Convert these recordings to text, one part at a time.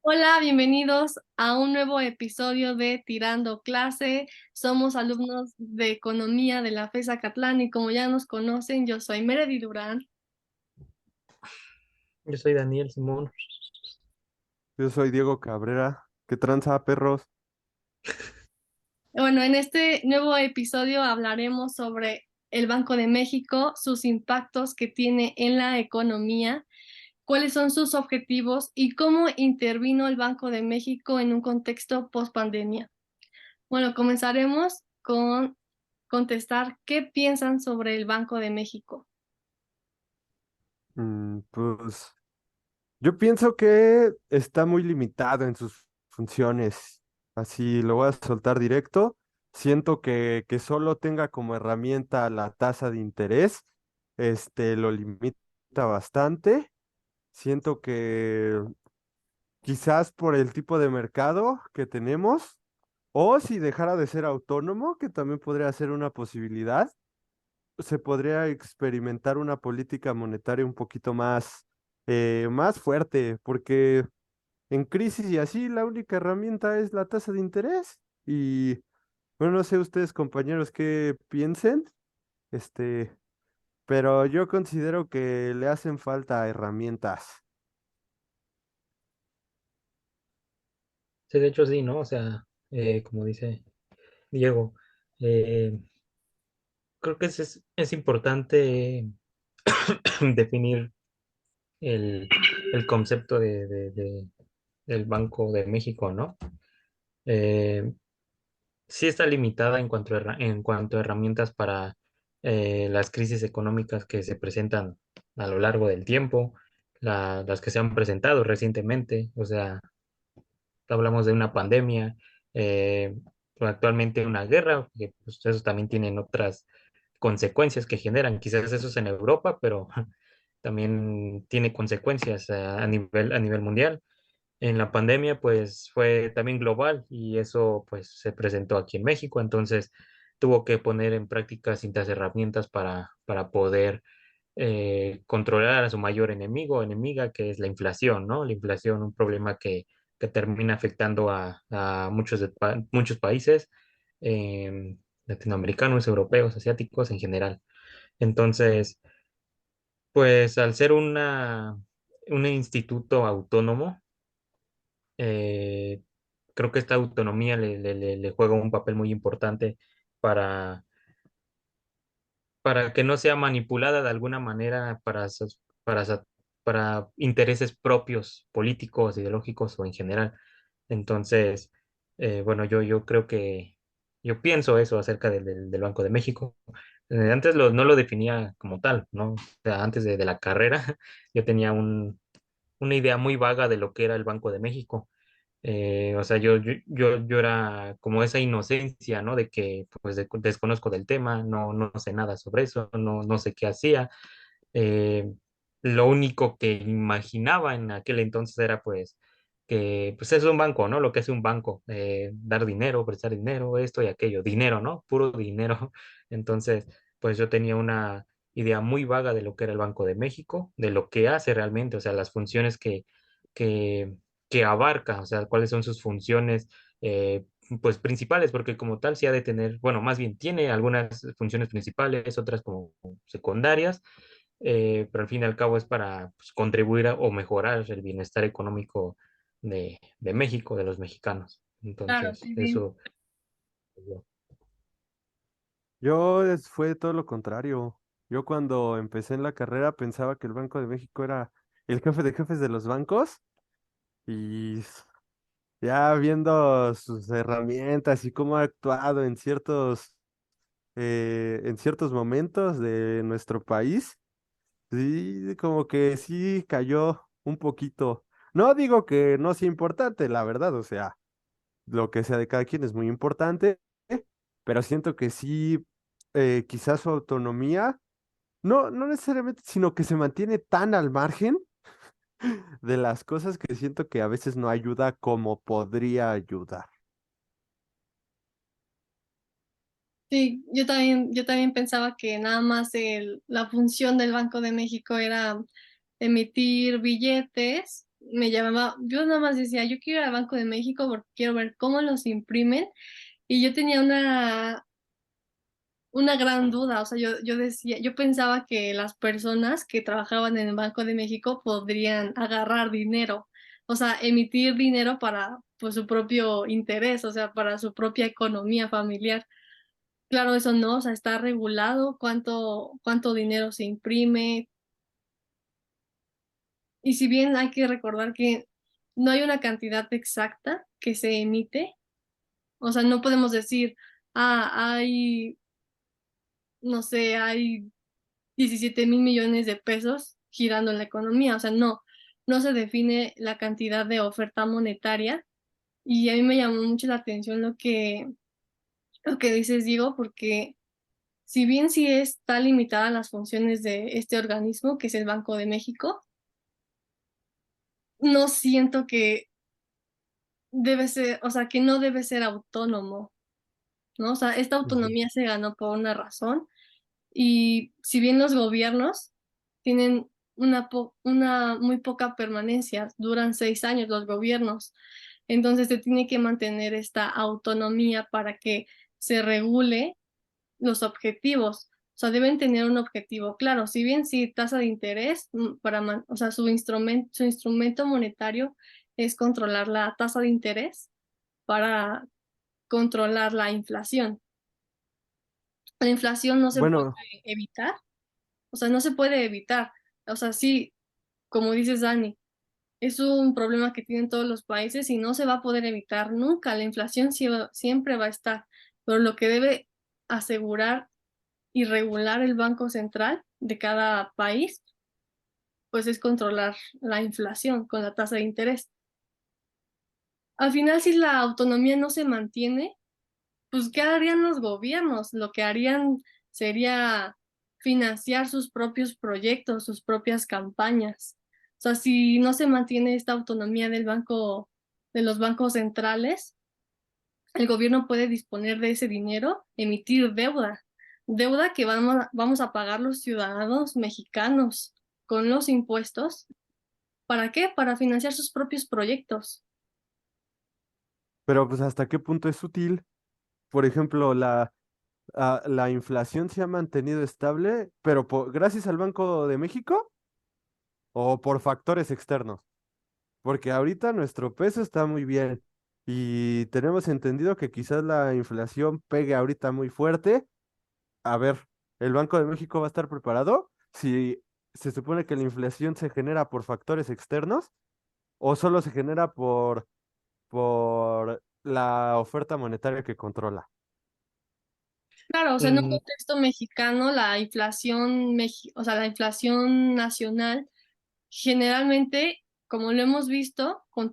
Hola, bienvenidos a un nuevo episodio de Tirando Clase. Somos alumnos de Economía de la FES Acatlán y como ya nos conocen, yo soy Meredy Durán. Yo soy Daniel Simón. Yo soy Diego Cabrera. ¿Qué tranza, perros? Bueno, en este nuevo episodio hablaremos sobre el Banco de México, sus impactos que tiene en la economía, cuáles son sus objetivos y cómo intervino el Banco de México en un contexto post-pandemia. Bueno, comenzaremos con contestar qué piensan sobre el Banco de México. Pues yo pienso que está muy limitado en sus funciones. Así lo voy a soltar directo. Siento que solo tenga como herramienta la tasa de interés, lo limita bastante. Siento que quizás por el tipo de mercado que tenemos, o si dejara de ser autónomo, que también podría ser una posibilidad, se podría experimentar una política monetaria un poquito más fuerte, porque en crisis y así la única herramienta es la tasa de interés. Y bueno, no sé ustedes, compañeros, qué piensen, este, pero yo considero que le hacen falta herramientas. Sí, de hecho sí, ¿no? O sea, como dice Diego, eh, creo que es importante definir el, el concepto del Banco de México, ¿no? Eh, sí está limitada en cuanto a herramientas para las crisis económicas que se presentan a lo largo del tiempo, las que se han presentado recientemente, o sea, hablamos de una pandemia, eh, actualmente una guerra, que pues, eso también tienen otras consecuencias que generan. Quizás eso es en Europa, pero también tiene consecuencias a nivel mundial. En la pandemia, pues fue también global y eso pues se presentó aquí en México, entonces tuvo que poner en práctica distintas herramientas para poder controlar a su mayor enemigo o enemiga, que es la inflación, ¿no? La inflación, un problema que termina afectando a muchos países latinoamericanos, europeos, asiáticos en general. Entonces, pues al ser un instituto autónomo, eh, creo que esta autonomía le juega un papel muy importante para, para que no sea manipulada de alguna manera para intereses propios, políticos, ideológicos o en general. Entonces, bueno, yo creo que yo pienso eso acerca del Banco de México. Antes no lo definía como tal, ¿no? O sea, antes de la carrera, yo tenía una idea muy vaga de lo que era el Banco de México. O sea, yo era como esa inocencia, ¿no? De que pues desconozco del tema, no sé nada sobre eso, no sé qué hacía. Eh, lo único que imaginaba en aquel entonces era pues que pues es un banco, ¿no? Lo que hace un banco, dar dinero, prestar dinero, esto y aquello, dinero, ¿no? Puro dinero. Entonces, pues yo tenía una idea muy vaga de lo que era el Banco de México, de lo que hace realmente, o sea, las funciones que, que abarca, o sea, cuáles son sus funciones, pues principales, porque como tal sí ha de tener, bueno, más bien tiene algunas funciones principales, otras como secundarias, pero al fin y al cabo es para pues, contribuir o mejorar el bienestar económico de México, de los mexicanos. Claro, Entonces, sí, sí. eso. Fue todo lo contrario. Yo cuando empecé en la carrera pensaba que el Banco de México era el jefe de jefes de los bancos y ya viendo sus herramientas y cómo ha actuado en ciertos momentos de nuestro país, sí, como que sí cayó un poquito. No digo que no sea importante, la verdad, o sea, lo que sea de cada quien es muy importante, pero siento que sí, quizás su autonomía, no necesariamente, sino que se mantiene tan al margen de las cosas que siento que a veces no ayuda como podría ayudar. Sí, yo también pensaba que nada más la función del Banco de México era emitir billetes me llamaba, yo nada más decía, yo quiero ir al Banco de México porque quiero ver cómo los imprimen y yo tenía una gran duda, o sea, yo decía, yo pensaba que las personas que trabajaban en el Banco de México podrían agarrar dinero, o sea, emitir dinero para pues, su propio interés, o sea, para su propia economía familiar. Claro, eso no, o sea, está regulado cuánto dinero se imprime. Y si bien hay que recordar que no hay una cantidad exacta que se emite, o sea, no podemos decir, hay, no sé, hay 17,000 millones de pesos girando en la economía, o sea, no se define la cantidad de oferta monetaria. Y a mí me llamó mucho la atención lo que dices, Diego, porque si bien sí está limitada las funciones de este organismo, que es el Banco de México, no siento que debe ser, o sea, que no debe ser autónomo, ¿no? O sea, esta Ujú. autonomía se ganó por una razón y si bien los gobiernos tienen una muy poca permanencia, duran 6 años los gobiernos, entonces se tiene que mantener esta autonomía para que se regule los objetivos. O sea, deben tener un objetivo claro. Si bien sí, tasa de interés, o sea, su instrumento monetario es controlar la tasa de interés para controlar la inflación. La inflación no se puede Bueno, evitar, o sea, no se puede evitar. O sea, sí, como dices, Dani, es un problema que tienen todos los países y no se va a poder evitar nunca. La inflación siempre va a estar, pero lo que debe asegurar y regular el Banco Central de cada país, pues es controlar la inflación con la tasa de interés. Al final, si la autonomía no se mantiene, pues ¿qué harían los gobiernos? Lo que harían sería financiar sus propios proyectos, sus propias campañas. O sea, si no se mantiene esta autonomía de los bancos centrales, el gobierno puede disponer de ese dinero, emitir deuda que vamos a pagar los ciudadanos mexicanos con los impuestos. ¿Para qué? Para financiar sus propios proyectos. pero pues ¿hasta qué punto es útil? Por ejemplo, la inflación se ha mantenido estable, pero gracias al Banco de México o por factores externos. Porque ahorita nuestro peso está muy bien y tenemos entendido que quizás la inflación pegue ahorita muy fuerte. A ver, ¿el Banco de México va a estar preparado si se supone que la inflación se genera por factores externos o solo se genera por la oferta monetaria que controla? Claro, o sea, en un Mm, contexto mexicano, o sea, la inflación nacional, generalmente, como lo hemos visto, con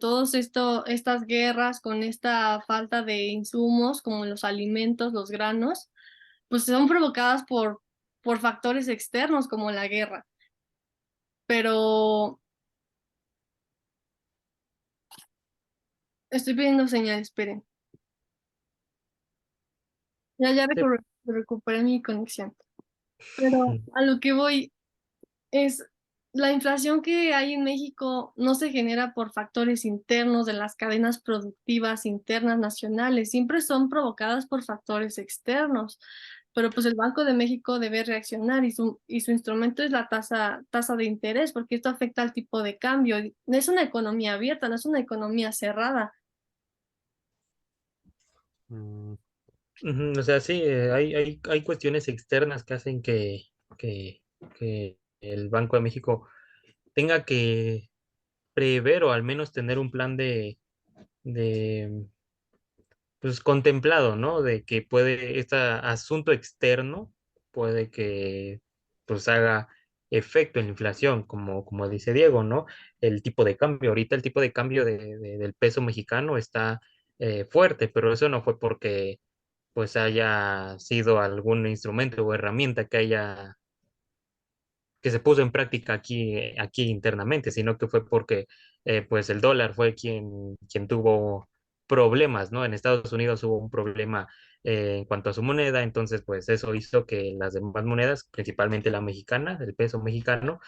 estas guerras, con esta falta de insumos, como los alimentos, los granos, pues son provocadas por factores externos como la guerra. Pero estoy pidiendo señal, esperen. Ya sí. recuperé mi conexión. Pero a lo que voy es, la inflación que hay en México no se genera por factores internos de las cadenas productivas internas nacionales, siempre son provocadas por factores externos. Pero pues el Banco de México debe reaccionar y su instrumento es la tasa de interés, porque esto afecta al tipo de cambio. Es una economía abierta, no es una economía cerrada. Mm, Ujú, o sea, sí, hay cuestiones externas que hacen que, que el Banco de México tenga que prever o al menos tener un plan de pues contemplado, ¿no? De que puede, este asunto externo puede que pues haga efecto en la inflación, como dice Diego, ¿no? El tipo de cambio, ahorita el tipo de cambio del peso mexicano está fuerte, pero eso no fue porque pues haya sido algún instrumento o herramienta que se puso en práctica aquí internamente, sino que fue porque pues el dólar fue quien tuvo problemas, ¿no? En Estados Unidos hubo un problema en cuanto a su moneda, entonces pues eso hizo que las demás monedas, principalmente la mexicana, el peso mexicano,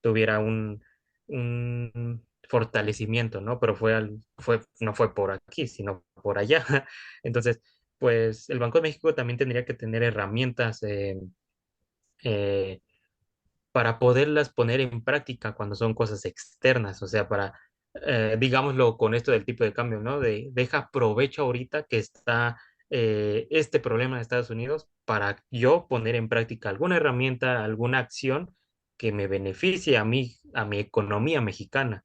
tuviera un fortalecimiento, ¿no? Pero no fue por aquí, sino por allá. Entonces, pues el Banco de México también tendría que tener herramientas eh, para poderlas poner en práctica cuando son cosas externas, o sea, digámoslo con esto del tipo de cambio, ¿no? Deja provecho ahorita que está este problema en Estados Unidos para yo poner en práctica alguna herramienta, alguna acción que me beneficie a mi economía mexicana.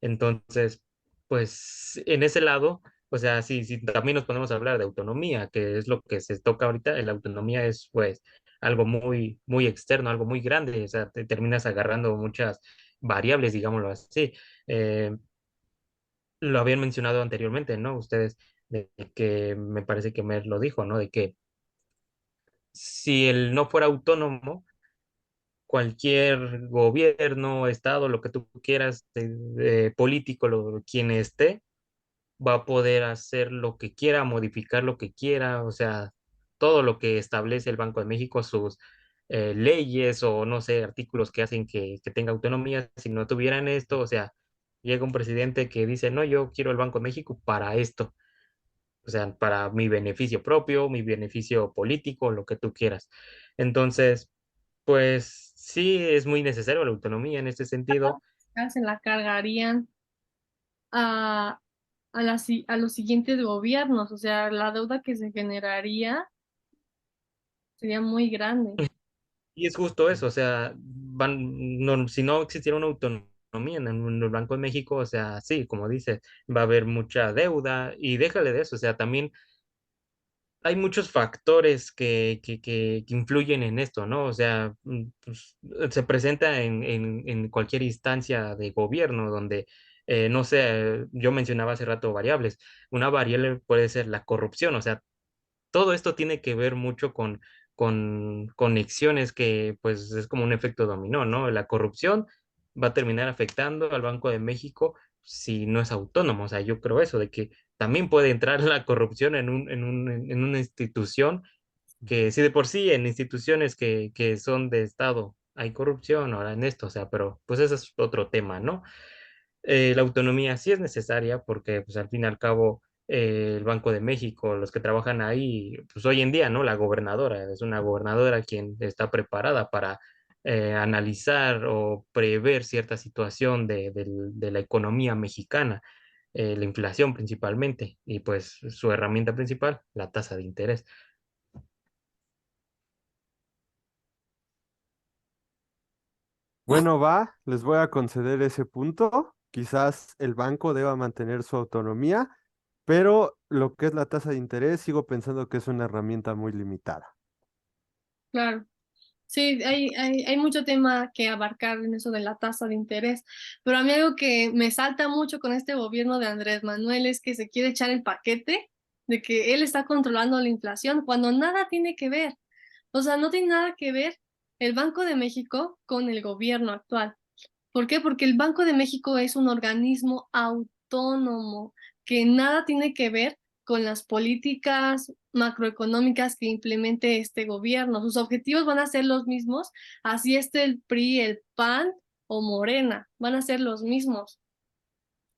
Entonces, pues en ese lado, o sea, si también nos ponemos a hablar de autonomía, que es lo que se toca ahorita, la autonomía es pues algo muy externo, algo muy grande, o sea, te terminas agarrando muchas variables, digámoslo así. Eh, lo habían mencionado anteriormente, ¿no? Ustedes, de que me parece que Mer lo dijo, ¿no? De que si él no fuera autónomo, cualquier gobierno, estado, lo que tú quieras, político, quien esté, va a poder hacer lo que quiera, modificar lo que quiera, o sea, todo lo que establece el Banco de México, sus leyes o no sé, artículos que hacen que tenga autonomía, si no tuvieran esto, o sea, llega un presidente que dice, no, yo quiero el Banco de México para esto, o sea, para mi beneficio propio, mi beneficio político, lo que tú quieras. Entonces, pues sí, es muy necesario la autonomía en este sentido. Se la cargarían a, a los siguientes gobiernos, o sea, la deuda que se generaría sería muy grande. Y es justo eso, o sea, no, si no existiera una autonomía en el Banco de México, o sea, sí, como dice, va a haber mucha deuda y déjale de eso, o sea, también hay muchos factores que influyen en esto, ¿no? O sea, pues, se presenta en cualquier instancia de gobierno donde, no sé, yo mencionaba hace rato variables. Una variable puede ser la corrupción, o sea, todo esto tiene que ver mucho con conexiones que pues es como un efecto dominó, ¿no? La corrupción va a terminar afectando al Banco de México si no es autónomo. O sea, yo creo eso, de que también puede entrar la corrupción en una institución que si de por sí en instituciones que son de Estado hay corrupción, ahora en esto, o sea, pero pues ese es otro tema, ¿no? La autonomía sí es necesaria porque pues al fin y al cabo el Banco de México, los que trabajan ahí, pues hoy en día, ¿no? La gobernadora es una gobernadora quien está preparada para analizar o prever cierta situación de la economía mexicana, la inflación principalmente, y pues su herramienta principal, la tasa de interés. Bueno, va, les voy a conceder ese punto. Quizás el banco deba mantener su autonomía, pero lo que es la tasa de interés, sigo pensando que es una herramienta muy limitada. Claro. Sí, hay mucho tema que abarcar en eso de la tasa de interés, pero a mí algo que me salta mucho con este gobierno de Andrés Manuel es que se quiere echar el paquete de que él está controlando la inflación cuando nada tiene que ver. O sea, no tiene nada que ver el Banco de México con el gobierno actual. ¿Por qué? Porque el Banco de México es un organismo autónomo que nada tiene que ver con las políticas macroeconómicas que implemente este gobierno. Sus objetivos van a ser los mismos, así esté el PRI, el PAN o Morena, van a ser los mismos.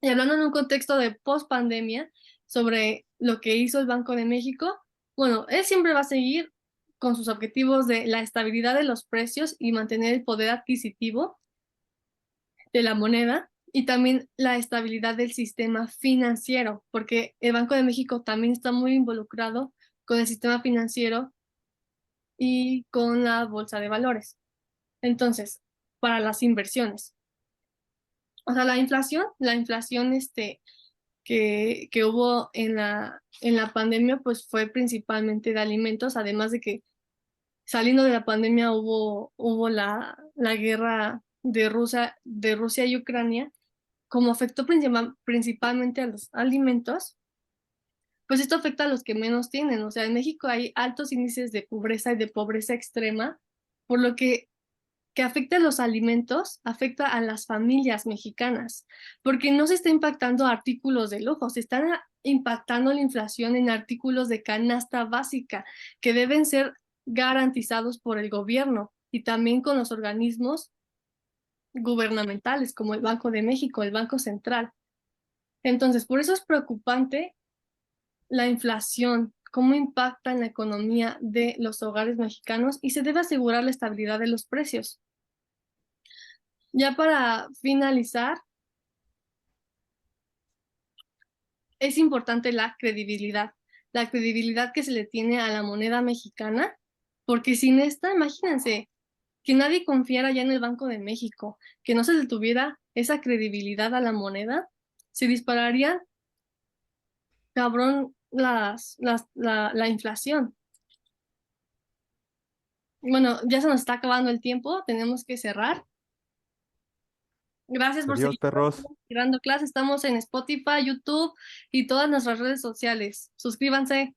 Y hablando en un contexto de post-pandemia sobre lo que hizo el Banco de México, bueno, él siempre va a seguir con sus objetivos de la estabilidad de los precios y mantener el poder adquisitivo de la moneda y también la estabilidad del sistema financiero, porque el Banco de México también está muy involucrado con el sistema financiero y con la bolsa de valores. Entonces, para las inversiones. O sea, la inflación que hubo en la pandemia, pues fue principalmente de alimentos, además de que saliendo de la pandemia hubo la guerra de Rusia y Ucrania como afectó principalmente a los alimentos, pues esto afecta a los que menos tienen. O sea, en México hay altos índices de pobreza y de pobreza extrema, por lo que afecta a los alimentos, afecta a las familias mexicanas, porque no se está impactando a artículos de lujo, se está impactando la inflación en artículos de canasta básica que deben ser garantizados por el gobierno y también con los organismos gubernamentales como el Banco de México, el Banco Central. Entonces, por eso es preocupante la inflación, cómo impacta en la economía de los hogares mexicanos y se debe asegurar la estabilidad de los precios. Ya para finalizar, es importante la credibilidad que se le tiene a la moneda mexicana, porque sin esta, imagínense, que nadie confiara ya en el Banco de México, que no se le tuviera esa credibilidad a la moneda, se dispararía cabrón la inflación. Bueno, ya se nos está acabando el tiempo, tenemos que cerrar. Gracias por Adiós, seguir perros. dando clases. Estamos en Spotify, YouTube y todas nuestras redes sociales. Suscríbanse.